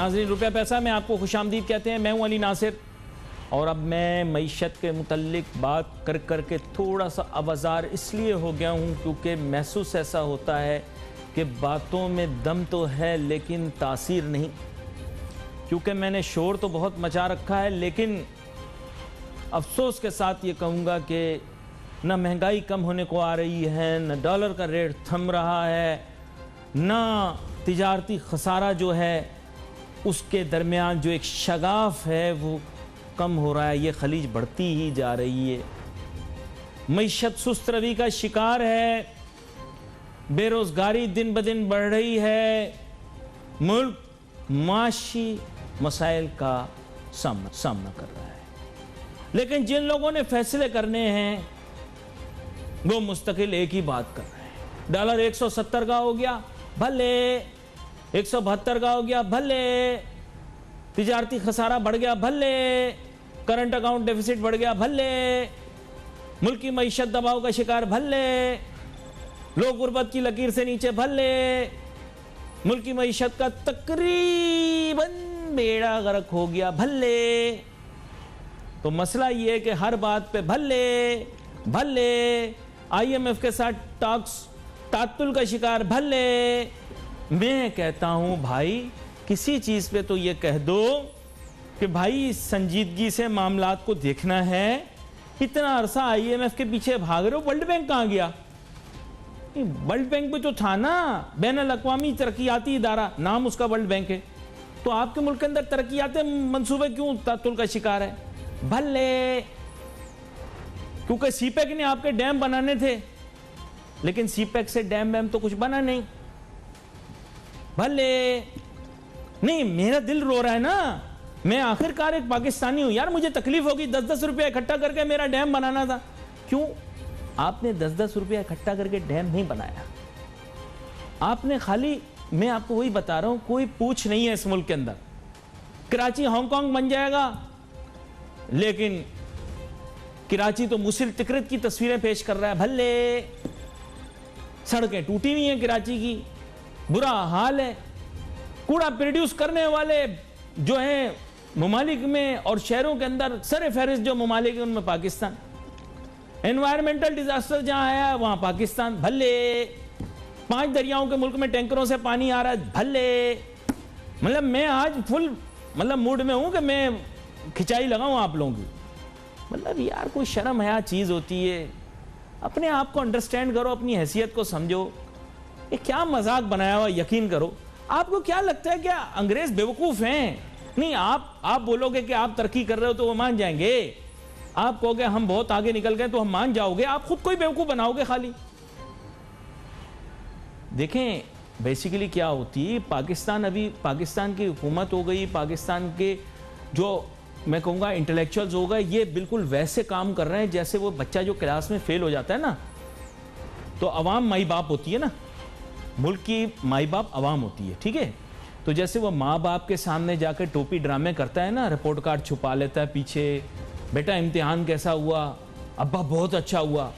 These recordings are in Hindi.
नाज़रीन रुपया पैसा में आपको खुशामदीद कहते हैं। मैं हूं अली नासिर और अब मैं मईशत के मुतल्लिक बात कर कर के थोड़ा सा अवज़ार इसलिए हो गया हूं क्योंकि महसूस ऐसा होता है कि बातों में दम तो है लेकिन तासीर नहीं। क्योंकि मैंने शोर तो बहुत मचा रखा है, लेकिन अफसोस के साथ ये कहूँगा कि न महंगाई कम होने को आ रही है, न डॉलर का रेट थम रहा है, न तिजारती खसारा जो है उसके दरमियान जो एक शगाफ है वो कम हो रहा है, ये खलीज बढ़ती ही जा रही है। मईशत सुस्त रवि का शिकार है, बेरोजगारी दिन ब दिन बढ़ रही है, मुल्क माशी मसाइल का सामना कर रहा है। लेकिन जिन लोगों ने फैसले करने हैं वो मुस्तकिल एक ही बात कर रहे हैं। डॉलर 170 का हो गया भले, 172 का हो गया भले, तिजारती खसारा बढ़ गया भले, करंट अकाउंट डेफिसिट बढ़ गया भले, मुल्क की मईशत दबाव का शिकार भले, लोग गुर्बत की लकीर से नीचे भले, मुल्क की मईशत का तकरीबन बेड़ा गर्क हो गया भले। तो मसला ये है कि हर बात पे भले भले, IMF के साथ टॉक्स तातुल का शिकार भले। मैं कहता हूं भाई किसी चीज पे तो ये कह दो कि भाई संजीदगी से मामलात को देखना है। इतना अरसा IMF के पीछे भाग रहे हो, वर्ल्ड बैंक कहां गया? वर्ल्ड बैंक भी तो था ना, बैनुल अक़वामी तरक्याती इदारा, नाम उसका वर्ल्ड बैंक है। तो आपके मुल्क के अंदर तरक्याती मंसूबे क्यों तातुल का शिकार है? भले, क्योंकि सीपैक ने आपके डैम बनाने थे, लेकिन सीपैक से डैम वैम तो कुछ बना नहीं। भले नहीं, मेरा दिल रो रहा है ना, मैं आखिरकार एक पाकिस्तानी हूं यार, मुझे तकलीफ होगी। 10-10 रुपया इकट्ठा करके मेरा डैम बनाना था। क्यों आपने 10-10 रुपया इकट्ठा करके डैम नहीं बनाया? आपने खाली, मैं आपको वही बता रहा हूं, कोई पूछ नहीं है इस मुल्क के अंदर। कराची हांगकांग बन जाएगा, लेकिन कराची तो मुसिल तिकरत की तस्वीरें पेश कर रहा है। भले, सड़कें टूटी हुई हैं कराची की, बुरा हाल है। कूड़ा प्रोड्यूस करने वाले जो हैं ममालिक में और शहरों के अंदर सर फहरिस्त जो ममालिक हैं उनमें पाकिस्तान। एनवायरमेंटल डिजास्टर जहां आया वहां पाकिस्तान। भले, 5 दरियाओं के मुल्क में टैंकरों से पानी आ रहा है। भले, मतलब मैं आज फुल मूड में हूं कि मैं खिंचाई लगाऊं आप लोगों की। मतलब यार कोई शर्म हया चीज होती है, अपने आप को अंडरस्टैंड करो, अपनी हैसियत को समझो। ये क्या मजाक बनाया हुआ, यकीन करो। आपको क्या लगता है क्या अंग्रेज बेवकूफ हैं? नहीं, आप बोलोगे कि आप तरक्की कर रहे हो तो वो मान जाएंगे। आप कहोगे हम बहुत आगे निकल गए तो हम मान जाओगे। आप खुद कोई बेवकूफ बनाओगे खाली। देखें बेसिकली क्या होती है, पाकिस्तान, अभी पाकिस्तान की हुकूमत हो गई, पाकिस्तान के जो मैं कहूँगा इंटेलेक्चुअल्स हो गए, ये बिल्कुल वैसे काम कर रहे हैं जैसे वो बच्चा जो क्लास में फेल हो जाता है ना, तो अवाम माई बाप होती है ना, मुल्क की माई बाप अवाम होती है, ठीक है। तो जैसे वो माँ बाप के सामने जाकर टोपी ड्रामे करता है ना, रिपोर्ट कार्ड छुपा लेता है पीछे, बेटा इम्तिहान कैसा हुआ? अब्बा बहुत अच्छा हुआ।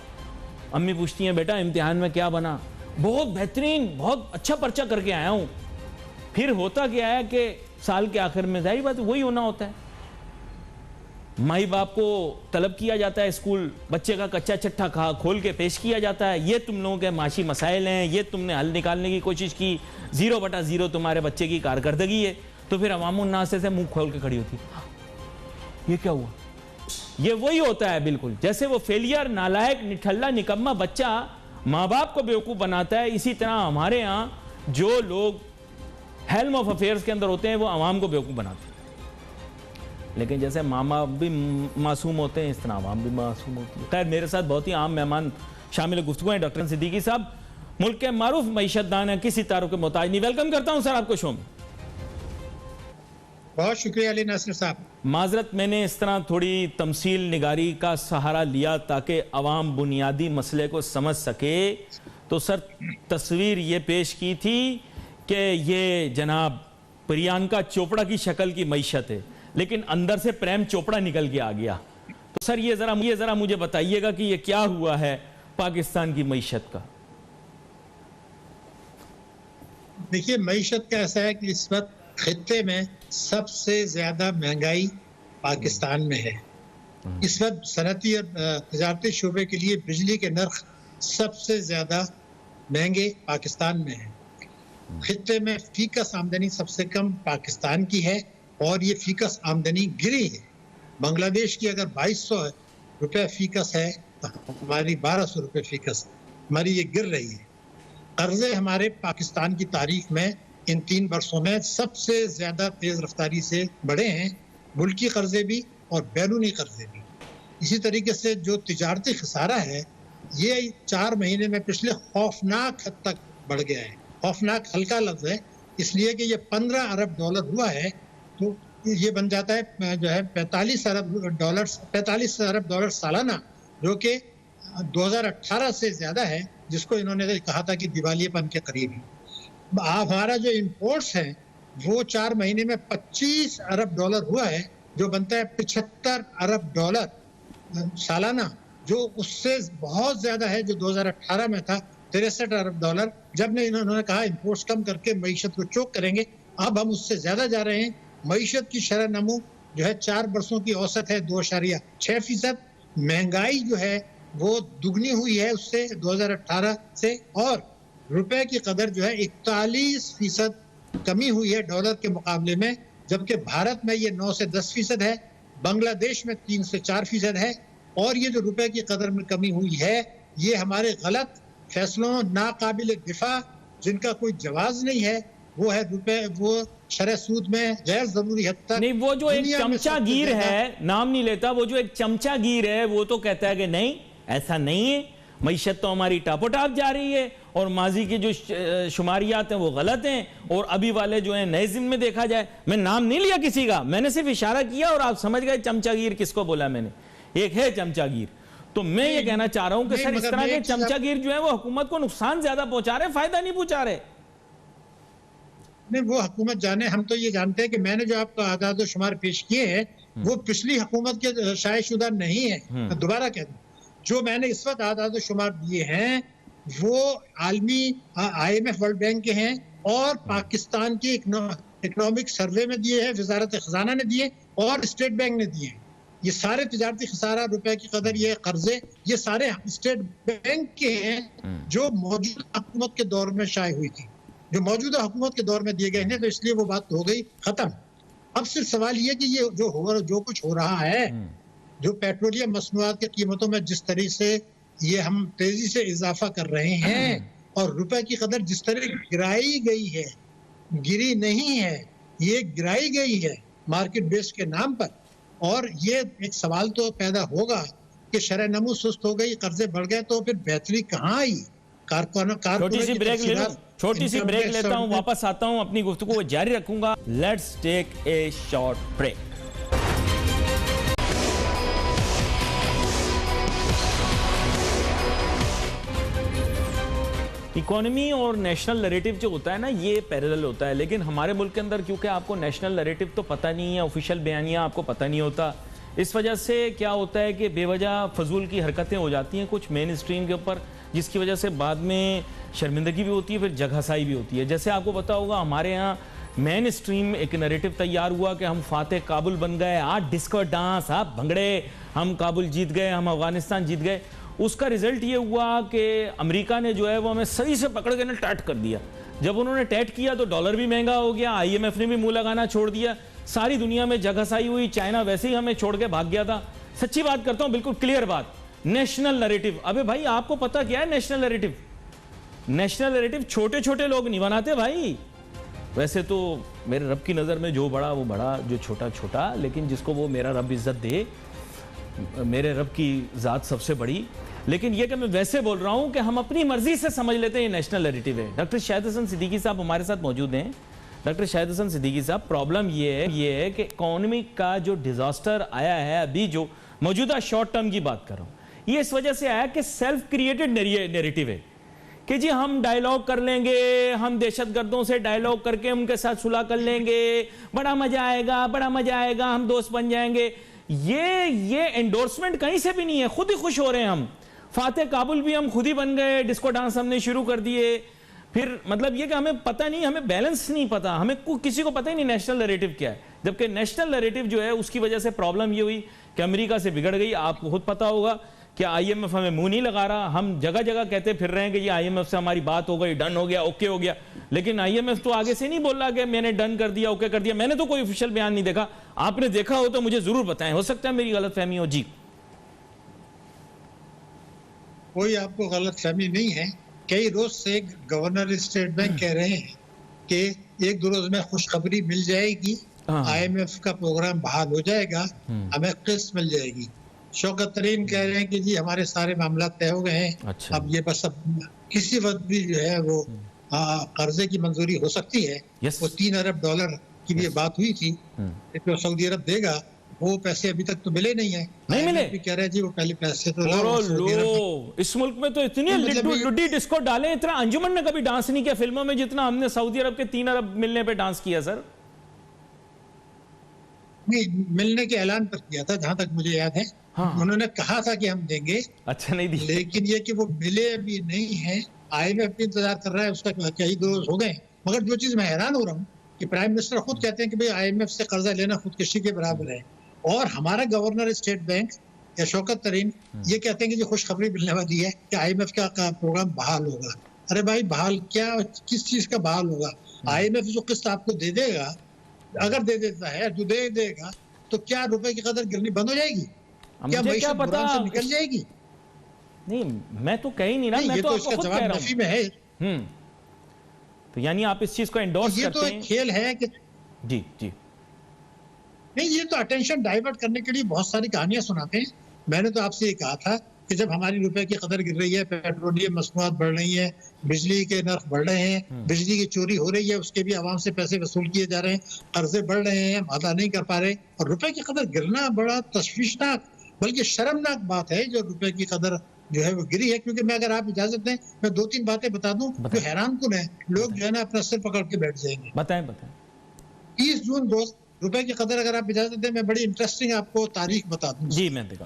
अम्मी पूछती हैं बेटा इम्तिहान में क्या बना? बहुत बेहतरीन, बहुत अच्छा पर्चा करके आया हूँ। फिर होता क्या है कि साल के आखिर में जाहिर बात वही होना होता है, माई बाप को तलब किया जाता है, स्कूल बच्चे का कच्चा चट्टा खोल के पेश किया जाता है। ये तुम लोगों के माशी मसाइल हैं, ये तुमने हल निकालने की कोशिश की, 0/0 तुम्हारे बच्चे की कारकर्दगी है। तो फिर अवामुन्नास से मुंह खोल के खड़ी होती, ये क्या हुआ? ये वही होता है बिल्कुल, जैसे वो फेलियर, नालायक, निठल्ला, निकम्मा बच्चा माँ बाप को बेवकूफ़ बनाता है, इसी तरह हमारे यहाँ जो लोग हेल्म ऑफ अफेयर्स के अंदर होते हैं वो अवाम को बेवकूफ़ बनाते हैं। लेकिन जैसे माँ बाप भी मासूम होते हैं, इस तरह आवाम भी मासूम होती है। खैर, मेरे साथ बहुत ही आम मेहमान शामिल गुफ्तगू हैं। डॉक्टर सिद्दीकी साहब मुल्क के मारूफ मईशतदान हैं, किसी तारुफ के मोहताज नहीं। वेलकम करता हूं सर आपको शो में। बहुत शुक्रिया अली नासिर साहब। माजरत, मैंने इस तरह थोड़ी तमसील निगारी का सहारा लिया ताकि अवाम बुनियादी मसले को समझ सके। तो सर तस्वीर ये पेश की थी कि ये जनाब प्रियंका चोपड़ा की शक्ल की मईशत है, लेकिन अंदर से प्रेम चोपड़ा निकल के आ गया। तो सर ये जरा मुझे बताइएगा कि ये क्या हुआ है पाकिस्तान की मईशत का? देखिए, मईशत का ऐसा है कि इस वक्त खित्ते में सबसे ज्यादा महंगाई पाकिस्तान में है। इस वक्त सनती और तजारती शोबे के लिए बिजली के नर्ख सबसे ज्यादा महंगे पाकिस्तान में है। खित्ते में फीकस आमदनी सबसे कम पाकिस्तान की है और ये फीकस आमदनी गिरी है। बांग्लादेश की अगर 2200 रुपए फीकस है तो हमारी 1200 रुपए फीकस, हमारी ये गिर रही है। कर्जे हमारे पाकिस्तान की तारीख में इन 3 वर्षों में सबसे ज्यादा तेज रफ्तारी से बढ़े हैं, मुल्की कर्जे भी और बैरूनी कर्जे भी। इसी तरीके से जो तिजारती खसारा है ये 4 महीने में पिछले खौफनाक हद तक बढ़ गया है। खौफनाक हल्का लफ्ज है इसलिए कि ये 15 अरब डॉलर हुआ है, तो ये बन जाता है जो है 45 अरब डॉलर सालाना, जो कि 2018 से ज्यादा है, जिसको इन्होंने कहा था कि दिवालियेपन के करीब है। हमारा जो इंपोर्ट्स है वो 4 महीने में 25 अरब डॉलर हुआ है, जो बनता है 75 अरब डॉलर सालाना, जो उससे बहुत ज्यादा है जो 2018 में था 63 अरब डॉलर। जब ने इन्होंने कहा इंपोर्ट्स कम करके मईशत को चोक करेंगे, अब हम उससे ज्यादा जा रहे हैं। मईशत की शरह नमू जो है 4 वर्षों की औसत है 2.6%। महंगाई जो है वो दुगनी हुई है उससे 2018 से, और रुपए की कदर जो है 41% कमी हुई है डॉलर के मुकाबले में, जबकि भारत में ये 9 से 10% है, बांग्लादेश में 3 से 4% है। और ये जो रुपए की कदर में कमी हुई है ये हमारे गलत फैसलों, नाकाबिल दिफा जिनका कोई जवाब नहीं है, वो है रुपए, वो शरह सूद में गैर जरूरी हद तक नहीं, वो जो एक चमचागीर है, नाम नहीं लेता, वो जो एक चमचागीर है वो तो कहता है कि नहीं ऐसा नहीं है, मईशत तो हमारी टापोटाप जा रही है और माजी की जो शुमारियात हैं वो गलत हैं, और अभी वाले जो हैं नए जिम में देखा जाए, मैं नाम नहीं लिया किसी का, मैंने सिर्फ इशारा किया और आप समझ गए चमचागीर किसको बोला मैंने। एक है चमचागीर। तो मैं ये कहना चाह रहा हूं कि सर इस तरह के चमचागीर जो है वो हुकूमत को नुकसान ज्यादा पहुंचा रहे, फायदा नहीं पहुंचा रहे। नहीं, वो हुकूमत जाने, हम तो ये जानते हैं कि मैंने जो आपको आदाद शुमार पेश किए हैं वो पिछली हुकूमत के शायदशुदा नहीं है। मैं दोबारा कह दूं, जो मैंने इस वक्त आदाद शुमार दिए हैं वो आलमी IMF वर्ल्ड बैंक के हैं और पाकिस्तान की इकोनॉमिक सर्वे में दिए हैं, वजारत खजाना ने दिए और स्टेट बैंक ने दिए। ये सारे तिजारती खसारा, रुपए की कदर, ये कर्जे, ये सारे स्टेट बैंक के हैं जो मौजूदा हुकूमत के दौर में शाये हुई थी, जो मौजूदा हुकूमत के दौर में दिए गए हैं। तो इसलिए वो बात हो गई खत्म। अब सिर्फ सवाल ये कि ये जो कुछ हो रहा है, जो पेट्रोलियम मसनूआत की कीमतों में जिस तरह से ये हम तेजी से इजाफा कर रहे हैं और रुपए की कदर जिस तरह गिराई गई है, गिरी नहीं है, ये गिराई गई है मार्केट बेस के नाम पर। और ये एक सवाल तो पैदा होगा कि शरह नमू सुस्त हो गई, कर्जे बढ़ गए, तो फिर बेहतरी कहाँ आई? छोटी सी ब्रेक लेता हूं, वापस आता हूं, अपनी गुफ्तगू को जारी रखूंगा। Let's take a short break. Economy और नेशनल नैरेटिव जो होता है ना, ये पैरेलल होता है, लेकिन हमारे मुल्क के अंदर क्योंकि आपको नेशनल नैरेटिव तो पता नहीं है, ऑफिशियल बयानियां आपको पता नहीं होता, इस वजह से क्या होता है कि बेवजह फजूल की हरकतें हो जाती हैं कुछ मेन स्ट्रीम के ऊपर, जिसकी वजह से बाद में शर्मिंदगी भी होती है, फिर जगहसाई भी होती है। जैसे आपको पता होगा हमारे यहाँ मेन स्ट्रीम एक नैरेटिव तैयार हुआ कि हम फातेह काबुल बन गए, आज डिस्को डांस, आप भंगड़े, हम काबुल जीत गए, हम अफगानिस्तान जीत गए। उसका रिजल्ट ये हुआ कि अमेरिका ने जो है वो हमें सही से पकड़ के ना टैट कर दिया। जब उन्होंने टैट किया तो डॉलर भी महंगा हो गया, IMF ने भी मुंह लगाना छोड़ दिया, सारी दुनिया में जगहसाई हुई, चाइना वैसे ही हमें छोड़ के भाग गया था। सच्ची बात करता हूं, बिल्कुल क्लियर बात, नेशनल नैरेटिव। अबे भाई आपको पता क्या है नेशनल नैरेटिव? नेशनल नैरेटिव छोटे छोटे लोग नहीं बनाते भाई। वैसे तो मेरे रब की नज़र में जो बड़ा वो बड़ा, जो छोटा छोटा, लेकिन जिसको वो मेरा रब इज्जत दे, मेरे रब की ज़ात सबसे बड़ी। लेकिन ये कि मैं वैसे बोल रहा हूं कि हम अपनी मर्जी से समझ लेते हैं ये नेशनल नैरेटिव है। डॉक्टर शाहिद हसन सिद्दीकी साहब हमारे साथ मौजूद हैं। डॉक्टर शाहिद हसन सिद्दीकी साहब, प्रॉब्लम ये है कि इकोनॉमी का जो डिजास्टर आया है, अभी जो मौजूदा शॉर्ट टर्म की बात कर रहा हूं, ये इस वजह से आया कि सेल्फ क्रिएटेड नैरेटिव है कि जी हम डायलॉग कर लेंगे, हम दहशतगर्दों से डायलॉग करके उनके साथ सुलह कर लेंगे, बड़ा मजा आएगा, बड़ा मजा आएगा, हम दोस्त बन जाएंगे। ये एंडोर्समेंट कहीं से भी नहीं है, खुद ही खुश हो रहे हैं हम। फातेह काबुल भी हम खुद ही बन गए, डिस्को डांस हमने शुरू कर दिए, फिर मतलब ये कि हमें पता नहीं, हमें बैलेंस नहीं पता, हमें किसी को पता ही नहीं नेशनल नैरेटिव क्या है, जबकि नेशनल नैरेटिव जो है उसकी वजह से प्रॉब्लम ये हुई कि अमेरिका से बिगड़ गई। आपको खुद पता होगा कि आईएमएफ हमें मुंह नहीं लगा रहा, हम जगह जगह कहते फिर रहे हैं कि ये आईएमएफ से हमारी बात हो गई, डन हो गया, ओके हो गया, लेकिन आईएमएफ तो आगे से नहीं बोल रहा कि मैंने डन कर दिया, ओके कर दिया। मैंने तो कोई ऑफिशियल बयान नहीं देखा, आपने देखा हो तो मुझे जरूर बताएं, हो सकता है मेरी गलतफहमी हो। जी, कोई आपको गलतफहमी नहीं है। कई रोज से गवर्नर स्टेट बैंक कह रहे हैं कि एक दो रोज में खुशखबरी मिल जाएगी, आईएमएफ का प्रोग्राम बहाल हो जाएगा, हमें किस्त मिल जाएगी। शौकत तरीन कह रहे हैं कि जी हमारे सारे मामला तय हो गए हैं। अच्छा। अब ये बस अब किसी वक्त भी जो है वो कर्जे की मंजूरी हो सकती है। वो $3 अरब की भी बात हुई थी, तो सऊदी अरब देगा, वो पैसे अभी तक तो मिले नहीं है, नहीं मिले। कह रहे हैं जी वो पहले पैसे तो लो, इस मुल्क में तो इतनी लुड्डी डिस्को डाले, इतना अंजुमन ने कभी डांस नहीं किया फिल्मों में जितना हमने सऊदी अरब के 3 अरब मिलने पे डांस किया। सर नहीं, मिलने के ऐलान पर किया था जहां तक मुझे याद है। हाँ। उन्होंने कहा था कि हम देंगे, अच्छा नहीं दी, लेकिन ये कि वो मिले अभी नहीं है। आईएमएफ भी इंतजार कर रहा है, उसका कई दोष हो गए। मगर जो चीज मैं हैरान हो रहा हूँ कि प्राइम मिनिस्टर खुद कहते हैं कि भाई आईएमएफ से कर्जा लेना खुदकुशी के बराबर है, और हमारा गवर्नर स्टेट बैंक या शौकत तरीन ये कहते हैं कि जो खुशखबरी मिलने वाली है कि आईएमएफ का प्रोग्राम बहाल होगा। अरे भाई बहाल क्या, किस चीज का बहाल होगा? आईएमएफ जो किस्त आपको दे देगा, अगर दे देता है, जो दे देगा, तो क्या रुपए की कदर गिरनी बंद हो जाएगी? क्या क्या पता से निकल जाएगी? नहीं, मैं तो कह ही नहीं रहा, मैं तो आपको खुद कह रहा हूं। में है। तो यानी आप इस चीज को एंडोर्स करते हैं? ये तो खेल है कि जी जी नहीं, ये तो अटेंशन डाइवर्ट करने के लिए बहुत सारी कहानियां सुनाते हैं। मैंने तो आपसे ये कहा था कि जब हमारी रुपए की कदर गिर रही है, पेट्रोलियम मसनूआत बढ़ रही है, बिजली के नर्ख बढ़ रहे हैं, बिजली की चोरी हो रही है, उसके भी आवाम से पैसे वसूल किए जा रहे हैं, कर्जे बढ़ रहे हैं, अदा नहीं कर पा रहे, और रुपए की कदर गिरना बड़ा तशवीशनाक बल्कि शर्मनाक बात है जो रुपए की कदर जो है वो गिरी है। क्योंकि मैं, अगर आप इजाजत दें, मैं 2-3 बातें बता दूं जो हैरान कुन है, लोग जो है ना अपना सिर पकड़ के बैठ जाएंगे। बताएं। 30 जून रुपए की कदर, अगर आप इजाजत दें, मैं बड़ी इंटरेस्टिंग आपको तारीख बता दूं। जी मैं दिखा।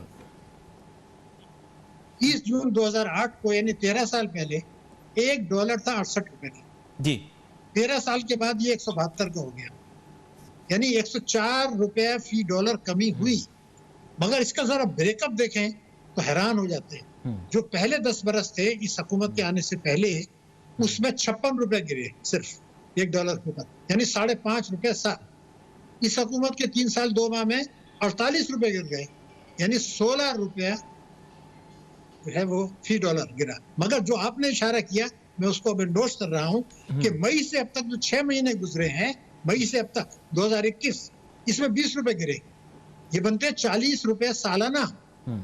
30 जून 2008 को, यानी 13 साल पहले, $1 था 68 रुपए का। जी 13 साल के बाद ये 172 का हो गया, यानी 104 रुपए फी डॉलर कमी हुई। मगर इसका जरा ब्रेकअप देखें तो हैरान हो जाते हैं। जो पहले 10 बरस थे इस हुकूमत के आने से पहले, उसमें 56 रुपए गिरे सिर्फ $1 के ऊपर, यानी 5.5 रुपए साल। इस हुकूमत के 3 साल 2 माह में 48 रुपए गिर गए, यानी 16 रुपया जो है वो फी डॉलर गिरा। मगर जो आपने इशारा किया, मैं उसको अब एंडोर्स कर रहा हूं कि मई से अब तक जो 6 महीने गुजरे हैं, मई से अब तक 2021, इसमें 20 रुपए गिरे, ये बनते हैं 40 रुपए सालाना।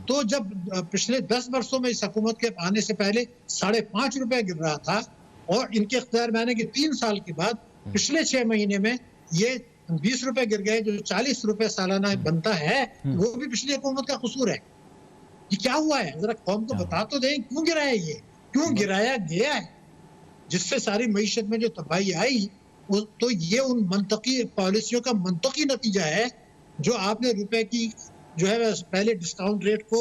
तो जब पिछले 10 वर्षों में इस हुकूमत के आने से पहले 5.5 रुपए गिर रहा था, और इनके इख्तियार में आने के 3 साल के बाद पिछले 6 महीने में ये 20 रुपए गिर गए, जो 40 रुपए सालाना बनता है, वो भी पिछली हुकूमत का कसूर है। ये क्या हुआ है, जरा कौम को बता तो दें, क्यों गिरा है ये, क्यों गिराया गया है, जिससे सारी मईशत में जो तबाही आई। तो ये उन मंतकी पॉलिसियों का मंतकी नतीजा है जो आपने रुपए की जो है पहले डिस्काउंट रेट को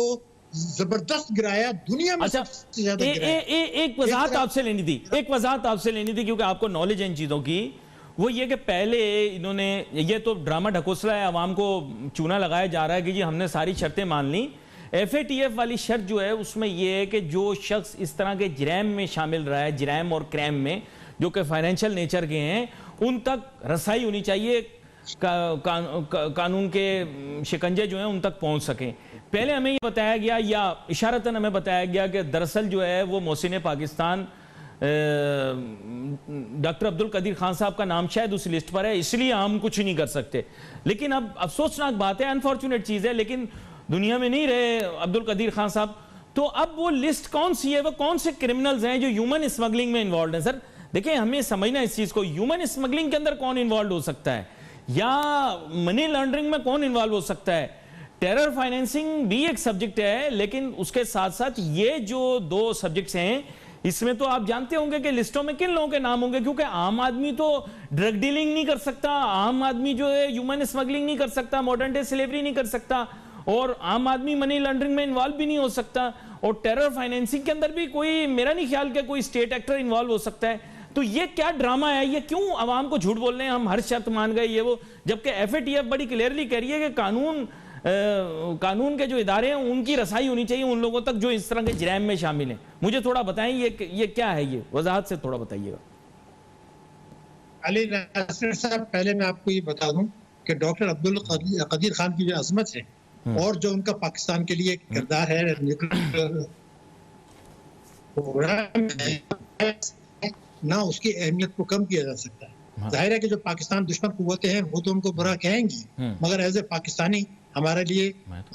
जबरदस्त गिराया, दुनिया में सबसे ज्यादा गिराया। एक वजाहत आपसे लेनी थी, क्योंकि आपको नॉलेज है इन चीजों की। वो ये कि पहले इन्होंने, ये तो ड्रामा ढकोसला है, आवाम को चूना लगाया जा रहा है कि जी हमने सारी शर्तें मान ली। FATF वाली शर्त जो है उसमें यह है कि जो शख्स इस तरह के जराइम में शामिल रहा है, जराइम और क्राइम में, जो कि फाइनेंशियल नेचर के हैं, उन तक रसाई होनी चाहिए, कानून के शिकंजे जो हैं उन तक पहुंच सकें। पहले हमें ये बताया गया, या इशारतन हमें बताया गया कि दरअसल जो है वो मोहसिन पाकिस्तान डॉक्टर अब्दुल कदीर खान साहब का नाम शायद उस लिस्ट पर है, इसलिए हम कुछ नहीं कर सकते। लेकिन अब अफसोसनाक बात है, अनफॉर्चुनेट चीज़ है, लेकिन दुनिया में नहीं रहे अब्दुल कदीर खान साहब। तो अब वो लिस्ट कौन सी है, वो कौन से क्रिमिनल्स हैं जो ह्यूमन स्मगलिंग में इन्वॉल्व हैं? सर देखिए, हमें समझना इस चीज़ को, ह्यूमन स्मगलिंग के अंदर कौन इन्वॉल्व हो सकता है, या मनी लॉन्ड्रिंग में कौन इन्वॉल्व हो सकता है। टेरर फाइनेंसिंग भी एक सब्जेक्ट है, लेकिन उसके साथ साथ ये जो 2 सब्जेक्ट्स हैं, इसमें तो आप जानते होंगे कि लिस्टों में किन लोगों के नाम होंगे, क्योंकि आम आदमी तो ड्रग डीलिंग नहीं कर सकता, आम आदमी जो है ह्यूमन स्मगलिंग नहीं कर सकता, मॉडर्न डे स्लेवरी नहीं कर सकता, और आम आदमी मनी लॉन्ड्रिंग में इन्वॉल्व भी नहीं हो सकता, और टेरर फाइनेंसिंग के अंदर भी कोई, मेरा नहीं ख्याल कि कोई स्टेट एक्टर इन्वॉल्व हो सकता है। तो ये क्या ड्रामा है, ये क्यों आवाम को झूठ बोल रहे हैं, हम हर शर्त मान गए ये वो, जबकि एफएटीएफ बड़ी क्लियरली कह रही है कि कानून के जो इदारे हैं उनकी रसाई होनी चाहिए उन लोगों तक जो इस तरह के जराइम में शामिल हैं। मुझे थोड़ा बताएं ये क्या है, ये वजाहत से थोड़ा बताइएगा। अली नासिर साहब, पहले मैं आपको ये बता दूं कि डॉक्टर अब्दुल कदीर खान की जो अजमत है और जो उनका पाकिस्तान के लिए किरदार है ना, उसकी अहमियत को कम किया जा सकता है। जाहिर है कि जो पाकिस्तान दुश्मन कुव्वतें हैं वो तो उनको बुरा कहेंगी, मगर एज ए पाकिस्तानी हमारे लिए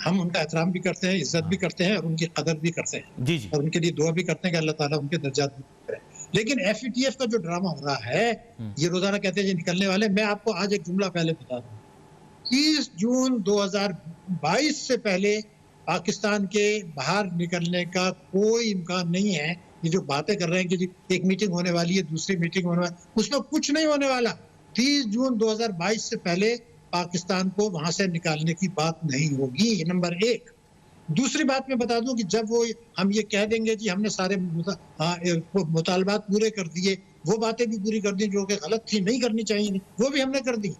हम उनका एहतराम भी करते हैं, इज्जत भी करते हैं और उनकी कदर भी करते हैं जी जी। और उनके लिए दुआ भी करते हैं कि अल्लाह ताला उनके दर्जात भी करे। लेकिन एफएटीएफ का जो ड्रामा हो रहा है, ये रोजाना कहते हैं ये निकलने वाले, मैं आपको आज एक जुमला पहले बता दूं, 30 जून 2022 से पहले पाकिस्तान के बाहर निकलने का कोई इम्कान नहीं है। ये जो बातें कर रहे हैं कि जी एक मीटिंग होने वाली है, दूसरी मीटिंग होने वाली, उसमें कुछ नहीं होने वाला। 30 जून 2022 से पहले पाकिस्तान को वहां से निकालने की बात नहीं होगी, नंबर एक। दूसरी बात मैं बता दूं कि जब वो हम ये कह देंगे कि हमने सारे मुतालबात पूरे कर दिए, वो बातें भी पूरी कर दी जो कि गलत थी, नहीं करनी चाहिए, वो भी हमने कर दी,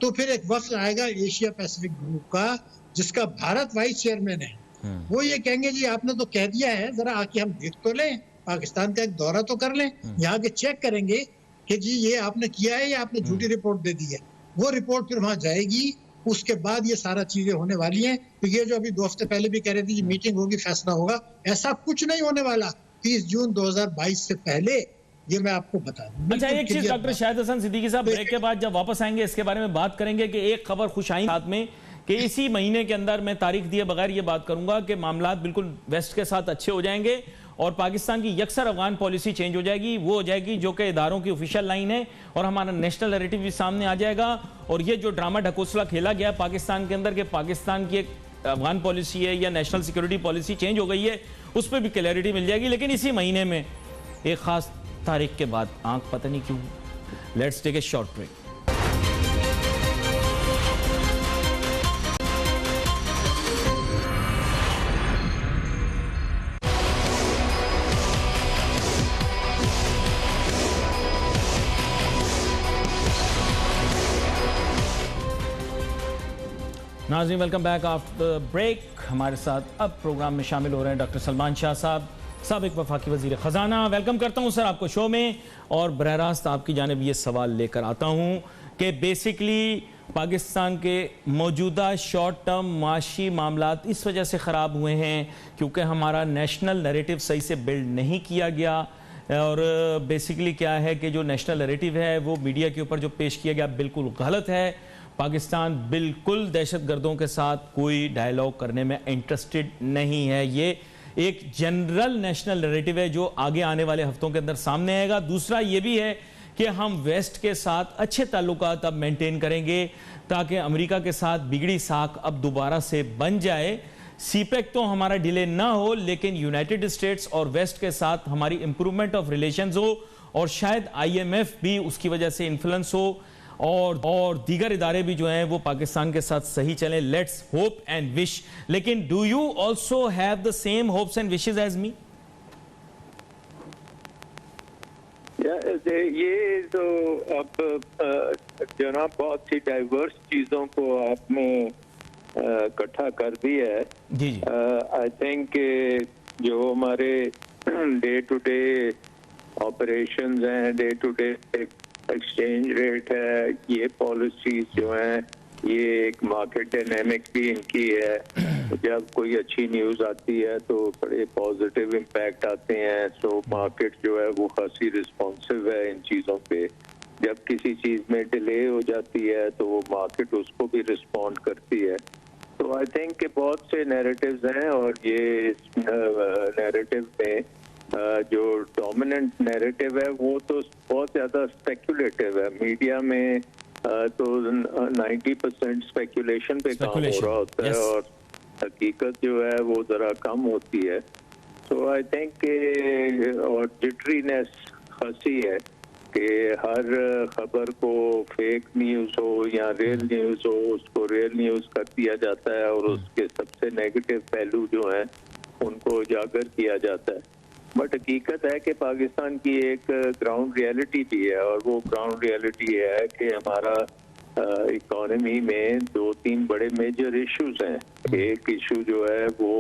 तो फिर एक वफ्द आएगा एशिया पैसिफिक ग्रुप का जिसका भारत वाइस चेयरमैन है, वो ये कहेंगे जी आपने तो कह दिया है, जरा आके हम देख तो लें, पाकिस्तान का एक दौरा तो कर लें, यहाँ के चेक करेंगे कि जी ये आपने किया है या आपने झूठी रिपोर्ट दे दी है। वो रिपोर्ट फिर वहां जाएगी, उसके बाद ये सारा चीजें होने वाली हैं। तो ये जो अभी 2 हफ्ते पहले भी कह रहे थे मीटिंग होगी, फैसला होगा, ऐसा कुछ नहीं होने वाला 30 जून 2022 से पहले, ये मैं आपको बता दूं। अच्छा, एक चीज डॉक्टर शाहिद हसन सिद्दीकी साहब, ब्रेक के बाद जब वापस आएंगे इसके बारे में बात करेंगे कि एक खबर खुश आई साथ में कि इसी महीने के अंदर, मैं तारीख दिए बगैर ये बात करूंगा कि मामलात बिल्कुल वेस्ट के साथ अच्छे हो जाएंगे और पाकिस्तान की यकसर अफगान पॉलिसी चेंज हो जाएगी, वो हो जाएगी जो कि इदारों की ऑफिशियल लाइन है और हमारा नेशनल नैरेटिव भी सामने आ जाएगा। और ये जो ड्रामा ढकोसला खेला गया पाकिस्तान के अंदर कि पाकिस्तान की एक अफगान पॉलिसी है या नेशनल सिक्योरिटी पॉलिसी चेंज हो गई है, उस पर भी क्लैरिटी मिल जाएगी। लेकिन इसी महीने में एक खास तारीख के बाद आंख पता नहीं क्यों। Let's take a short break. नाज़रीन, वेलकम बैक आफ्टर ब्रेक। हमारे साथ अब प्रोग्राम में शामिल हो रहे हैं डॉक्टर सलमान शाह साहब, साबिक वफाकी वज़ीर ख़ज़ाना। वेलकम करता हूं सर आपको शो में, और बरह रास्त आपकी जानिब ये सवाल लेकर आता हूं कि बेसिकली पाकिस्तान के मौजूदा शॉर्ट टर्म माशी मामलात इस वजह से ख़राब हुए हैं क्योंकि हमारा नेशनल नैरेटिव सही से बिल्ड नहीं किया गया। और बेसिकली क्या है कि जो नेशनल नैरेटिव है वो मीडिया के ऊपर जो पेश किया गया बिल्कुल गलत है। पाकिस्तान बिल्कुल दहशतगर्दों के साथ कोई डायलॉग करने में इंटरेस्टेड नहीं है। ये एक जनरल नेशनल नैरेटिव है जो आगे आने वाले हफ्तों के अंदर सामने आएगा। दूसरा ये भी है कि हम वेस्ट के साथ अच्छे ताल्लुकात अब मेंटेन करेंगे ताकि अमेरिका के साथ बिगड़ी साख अब दोबारा से बन जाए। सीपेक तो हमारा डिले ना हो, लेकिन यूनाइटेड स्टेट्स और वेस्ट के साथ हमारी इंप्रूवमेंट ऑफ रिलेशंस हो और शायद IMF भी उसकी वजह से इन्फ्लुएंस हो और दीगर इदारे भी जो हैं वो पाकिस्तान के साथ सही चलें। Let's hope and wish. लेकिन do you also have the same hopes and wishes as me? ये तो अब जनाब बहुत सी डाइवर्स चीजों को आपने इकट्ठा कर दिया है। जी जी। आई थिंक जो हमारे डे टू डे ऑपरेशंस हैं, day to day exchange rate है, ये पॉलिसीज जो हैं, ये एक मार्केट डायनेमिक भी इनकी है। जब कोई अच्छी न्यूज़ आती है तो बड़े पॉजिटिव इम्पैक्ट आते हैं, सो मार्केट जो है वो खासी रिस्पॉन्सिव है इन चीज़ों पे। जब किसी चीज़ में डिले हो जाती है तो वो मार्केट उसको भी रिस्पॉन्ड करती है। तो आई थिंक कि बहुत से नैरेटिव्स हैं और ये नैरेटिव में जो डोमिनेंट नैरेटिव है वो तो बहुत ज़्यादा स्पेकुलेटिव है। मीडिया में तो 90% स्पेकुलेशन पे काम हो रहा होता है और हकीकत जो है वो ज़रा कम होती है। तो आई थिंक और जिटरीनेस खासी है कि हर खबर को फेक न्यूज़ हो या रियल न्यूज़ हो उसको रियल न्यूज़ कर दिया जाता है और उसके सबसे नेगेटिव पहलू जो हैं उनको उजागर किया जाता है। बट हकीकत है कि पाकिस्तान की एक ग्राउंड रियलिटी भी है, और वो ग्राउंड रियलिटी है कि हमारा इकोनॉमी में 2-3 बड़े मेजर इश्यूज हैं। एक इशू जो है वो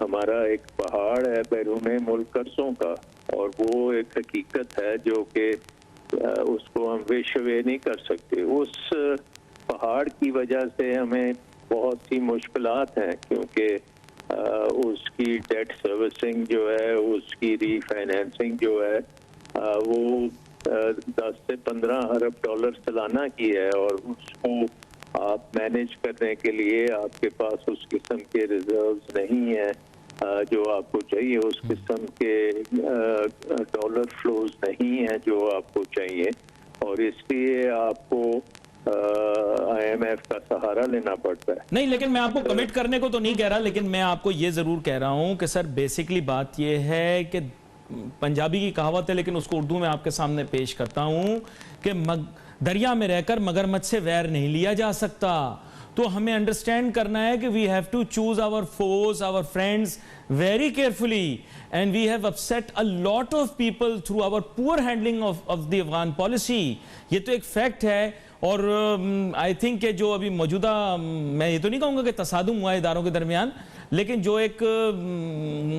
हमारा एक पहाड़ है बैरून मुल्क कर्जों का, और वो एक हकीकत है जो कि उसको हम विश अवे नहीं कर सकते। उस पहाड़ की वजह से हमें बहुत सी मुश्किलात हैं, क्योंकि उसकी डेट सर्विसिंग जो है, उसकी रीफाइनेंसिंग जो है वो 10 से 15 अरब डॉलर सालाना की है, और उसको आप मैनेज करने के लिए आपके पास उस किस्म के रिजर्व्स नहीं है जो आपको चाहिए, उस किस्म के डॉलर फ्लोज नहीं है जो आपको चाहिए, और इसलिए आपको IMF का सहारा लेना पड़ता है। नहीं, लेकिन मैं आपको कमिट करने को तो नहीं कह रहा, लेकिन मैं आपको ये जरूर कह रहा हूं कि सर बेसिकली बात ये है कि पंजाबी की कहावत है, लेकिन उसको उर्दू में आपके सामने पेश करता हूं कि दरिया में रहकर मगरमच्छ से वैर नहीं लिया जा सकता। तो हमें अंडरस्टैंड करना है कि we have to choose our force, our friends very carefully, and we have upset a lot of people through our poor handling of the Afghan policy. ये तो एक फैक्ट है, और आई थिंक कि जो अभी मौजूदा, मैं ये तो नहीं कहूँगा कि तसादुम हुआ इदारों के दरमियान, लेकिन जो एक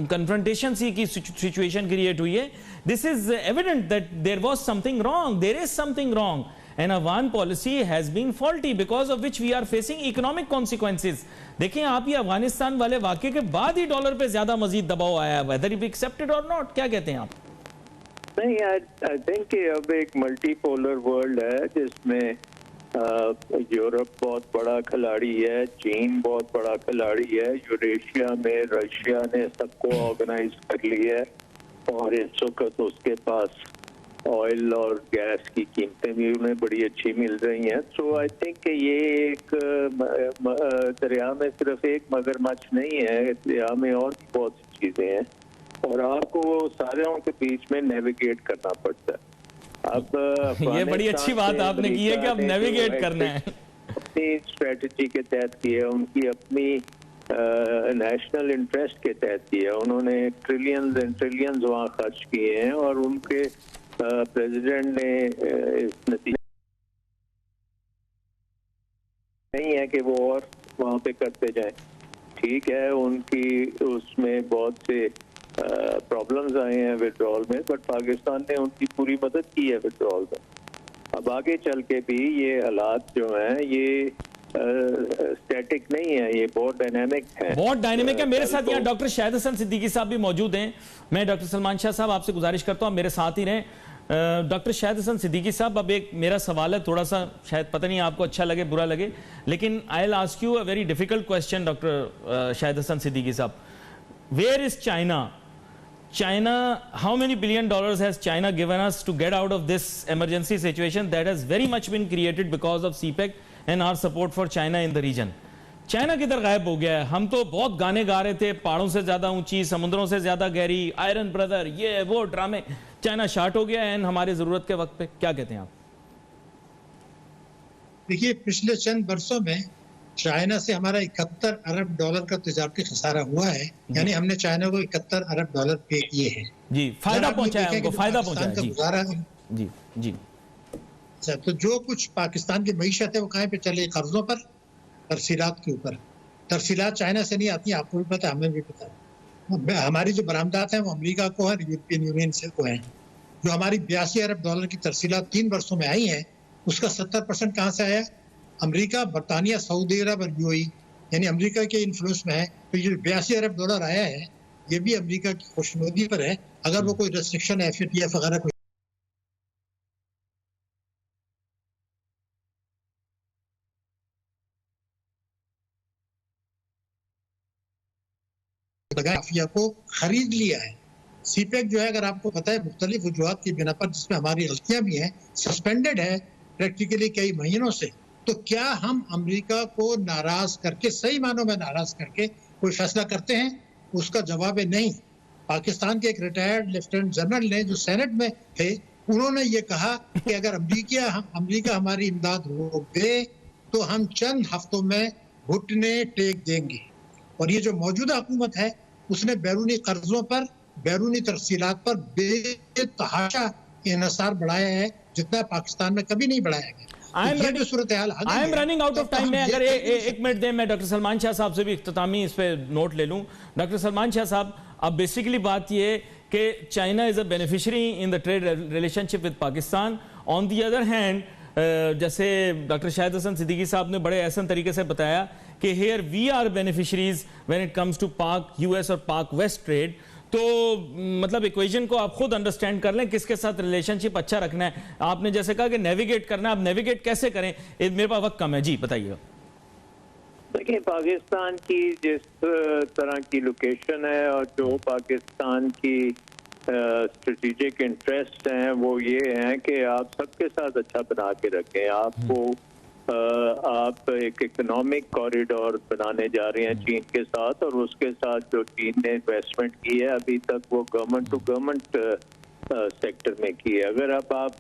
कन्फ्रंटेशन सी की सिचुएशन क्रिएट हुई है, this is evident that there was something wrong, there is something wrong, and Afghan policy has been faulty because of which we are facing economic consequences. देखें आप, ये अफगानिस्तान वाले वाकये के बाद ही डॉलर पे ज्यादा मजीद दबाव आया, वेदर इट बी एक्सेप्टेड और नॉट। क्या कहते हैं आप? नहीं, आई थिंक कि अब एक मल्टीपोलर वर्ल्ड है जिसमें यूरोप बहुत बड़ा खिलाड़ी है, चीन बहुत बड़ा खिलाड़ी है, यूरेशिया में रशिया ने सबको ऑर्गेनाइज कर लिया है, और इस वक्त उसके पास ऑयल और गैस की कीमतें भी उन्हें बड़ी अच्छी मिल रही हैं। सो आई थिंक कि ये एक दरिया में सिर्फ एक मगरमच्छ नहीं है, दरिया में और भी बहुत सी चीजें हैं, और आपको सारों के बीच में नेविगेट करना पड़ता है। अब ये बड़ी अच्छी बात आपने की है कि अब नेविगेट करना है, अपनी स्ट्रेटजी के तहत की है, उनकी अपनी नेशनल इंटरेस्ट के तहत की है। उन्होंने ट्रिलियंस एंड ट्रिलियंस वहाँ खर्च किए हैं, और उनके प्रेसिडेंट ने इस नतीजे नहीं है कि वो और वहाँ पे करते जाएं। ठीक है, उनकी उसमें बहुत से प्रॉब्लम्स आए हैं विड्रॉल में, बट पाकिस्तान ने उनकी पूरी मदद की है विड्रॉल में। अब आगे चल के भी ये हालात जो हैं ये स्टैटिक नहीं है, ये बहुत डायनेमिक है, बहुत डायनेमिक है। मेरे साथ यहाँ डॉक्टर शाहिद हसन सिद्दीकी साहब भी मौजूद हैं। मैं डॉक्टर सलमान शाह साहब आपसे गुजारिश करता हूँ मेरे साथ ही रहें। डॉक्टर शाहिद हसन सिद्दीकी साहब, अब एक मेरा सवाल है, थोड़ा सा शायद पता नहीं आपको अच्छा लगे बुरा लगे, लेकिन I will ask you a very difficult question doctor Shahid Hasan Siddiqui साहब। Where is China? China, how many $billion has China given us to get out of this emergency situation that has very much been created because of CPEC and our support for China in the region? China किधर गायब हो गया है? हम तो बहुत गाने गा रहे थे, पहाड़ों से ज्यादा ऊंची, समुद्रों से ज्यादा गहरी, आयरन ब्रदर, ये वो ड्रामे। चाइना शार्ट हो गया है हमारे जरूरत के वक्त पे। क्या कहते हैं आप? देखिए, पिछले चंद वर्षों में चाइना से हमारा 71 अरब डॉलर का तिजारती खसारा हुआ है, यानी हमने चाइना को 71 अरब डॉलर पे किए हैं। जी, फायदा पहुंचा है उनको, फायदा पहुंचा है। जी जी। अच्छा, तो जो कुछ पाकिस्तान की मईशत है वो कहाँ पे चले? कर्जों पर, तरसीलात के ऊपर। तरसीलात चाइना से नहीं आती, आपको भी पता है, हमें भी पता है। हमारी जो बरामदात है वो अमेरिका को है, यूरोपियन यूनियन से को है। जो हमारी 82 अरब डॉलर की तरसीलात 3 वर्षों में आई है, उसका 70% कहाँ से आया? अमेरिका, बरतानिया, सऊदी अरब और यूएई, यानी अमेरिका के इन्फ्लुएंस में है। तो ये 82 अरब डॉलर आया है, ये भी अमेरिका की खुशनुदी पर है। अगर वो कोई रेस्ट्रिक्शन है, FATF वगैरह कोई माफिया को खरीद लिया है। CPEC जो है, अगर आपको पता है, मुख्तलिफ वजूहात की बिना पर, जिसमें हमारी गलतियां भी हैं, सस्पेंडेड है प्रैक्टिकली कई महीनों से। तो क्या हम अमेरिका को नाराज करके, सही मानों में नाराज करके कोई फैसला करते हैं? उसका जवाब है नहीं। पाकिस्तान के एक रिटायर्ड लेफ्टिनेंट जनरल ने, जो सेनेट में थे, उन्होंने ये कहा कि अगर अमेरिका हमारी इमदाद रोक दे तो हम चंद हफ्तों में घुटने टेक देंगे। और ये जो मौजूदा हुकूमत है, उसने बैरूनी कर्जों पर बैरूनी तरसीलात पर बेतहाशा इन्हिसार बढ़ाया है, जितना पाकिस्तान में कभी नहीं बढ़ाया गया। I am running out of time. मैं अगर एक मिनट दें, मैं डॉक्टर सलमान शाह साहब से भी इख्तितामी इस पे नोट ले लूं। डॉक्टर सलमान शाह साहब, अब बेसिकली बात ये कि China is a beneficiary in the trade relationship with Pakistan. On the other hand, जैसे डॉक्टर शाहिद हसन सिद्दीकी साहब ने बड़े ऐसा तरीके से बताया कि here we are beneficiaries when it comes to Pak US और पाक वेस्ट ट्रेड। तो मतलब इक्वेशन को आप खुद अंडरस्टैंड कर लें, किसके साथ रिलेशनशिप अच्छा रखना है। आपने जैसे कहा कि नेविगेट करना है, आप नेविगेट कैसे करें? मेरे पास वक्त कम है जी, बताइए। देखिए, पाकिस्तान की जिस तरह की लोकेशन है और जो पाकिस्तान की स्ट्रेटेजिक इंटरेस्ट हैं, वो ये हैं कि आप सबके साथ अच्छा बना के रखें। आप एक इकोनॉमिक कॉरिडोर बनाने जा रहे हैं चीन के साथ, और उसके साथ जो चीन ने इन्वेस्टमेंट की है अभी तक वो गवर्नमेंट टू गवर्नमेंट सेक्टर में की है। अगर आप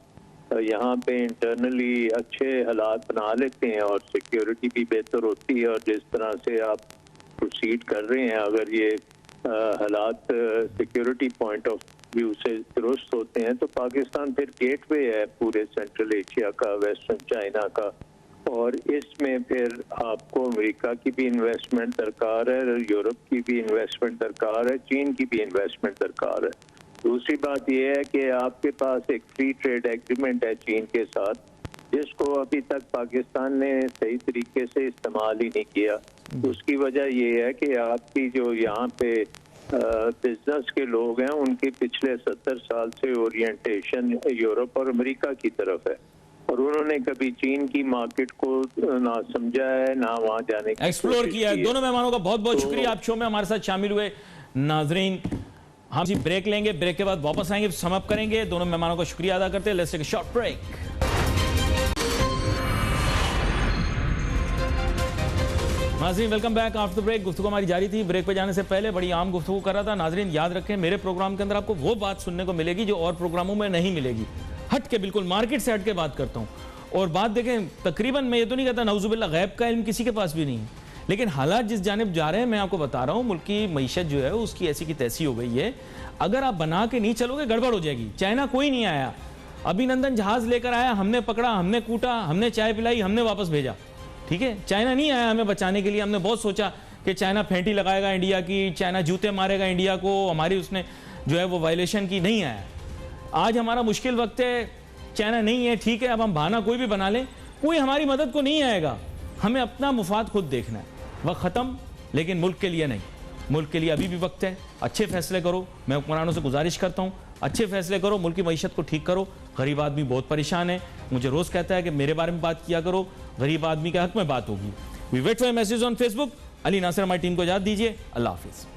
यहाँ पे इंटरनली अच्छे हालात बना लेते हैं और सिक्योरिटी भी बेहतर होती है, और जिस तरह से आप प्रोसीड कर रहे हैं, अगर ये हालात सिक्योरिटी पॉइंट ऑफ व्यू से दुरुस्त होते हैं, तो पाकिस्तान फिर गेटवे है पूरे सेंट्रल एशिया का, वेस्टर्न चाइना का, और इसमें फिर आपको अमेरिका की भी इन्वेस्टमेंट दरकार है, यूरोप की भी इन्वेस्टमेंट दरकार है, चीन की भी इन्वेस्टमेंट दरकार है। दूसरी बात यह है कि आपके पास एक फ्री ट्रेड एग्रीमेंट है चीन के साथ, जिसको अभी तक पाकिस्तान ने सही तरीके से इस्तेमाल ही नहीं किया। उसकी वजह यह है कि आपकी जो यहाँ पे बिजनेस के लोग हैं, उनकी पिछले 70 साल से ओरिएंटेशन यूरोप और अमेरिका की तरफ है, और उन्होंने कभी चीन की मार्केट को ना समझा है, ना वहाँ जाने की एक्सप्लोर किया है। दोनों मेहमानों का बहुत बहुत शुक्रिया, आप शो में हमारे साथ शामिल हुए। नाजरीन, हम जी ब्रेक लेंगे, ब्रेक के बाद वापस आएंगे, समाप्त करेंगे। दोनों मेहमानों का शुक्रिया अदा करते हैं। Let's take a short break. नाजरीन, welcome back after the break. गुफ्तगू हमारी जारी थी। ब्रेक पे जाने से पहले बड़ी आम गुफ्तगू कर रहा था। नाजरीन, याद रखें, मेरे प्रोग्राम के अंदर आपको वो बात सुनने को मिलेगी जो और प्रोग्रामों में नहीं मिलेगी। हट के, बिल्कुल मार्केट से हट के बात करता हूँ। और बात देखें, तकरीबन मैं ये तो नहीं कहता नऊजुबिल्लाह गैब का इल्म किसी के पास भी नहीं है, लेकिन हालात जिस जानिब जा रहे हैं, मैं आपको बता रहा हूँ, मुल्क की मईशत जो है उसकी ऐसी की तैसी हो गई है। अगर आप बना के नहीं चलोगे, गड़बड़ हो जाएगी। चाइना कोई नहीं आया, अभिनंदन जहाज लेकर आया, हमने पकड़ा, हमने कूटा, हमने चाय पिलाई, हमने वापस भेजा। ठीक है, चाइना नहीं आया हमें बचाने के लिए। हमने बहुत सोचा कि चाइना फेंटी लगाएगा इंडिया की, चाइना जूते मारेगा इंडिया को, हमारी उसने जो है वो वायलेशन की, नहीं आया। आज हमारा मुश्किल वक्त है, चाइना नहीं है, ठीक है, अब हम बहाना कोई भी बना लें, कोई हमारी मदद को नहीं आएगा। हमें अपना मुफाद खुद देखना है। वक्त ख़त्म, लेकिन मुल्क के लिए नहीं। मुल्क के लिए अभी भी वक्त है। अच्छे फैसले करो, मैं हुक्मरानों से गुजारिश करता हूँ, अच्छे फैसले करो, मुल्क की मईशत को ठीक करो। गरीब आदमी बहुत परेशान है, मुझे रोज़ कहता है कि मेरे बारे में बात किया करो, गरीब आदमी के हक में बात होगी। We wait for message on Facebook. Ali Nasir हमारी टीम को इजाज़त दीजिए। अल्लाह हाफिज़।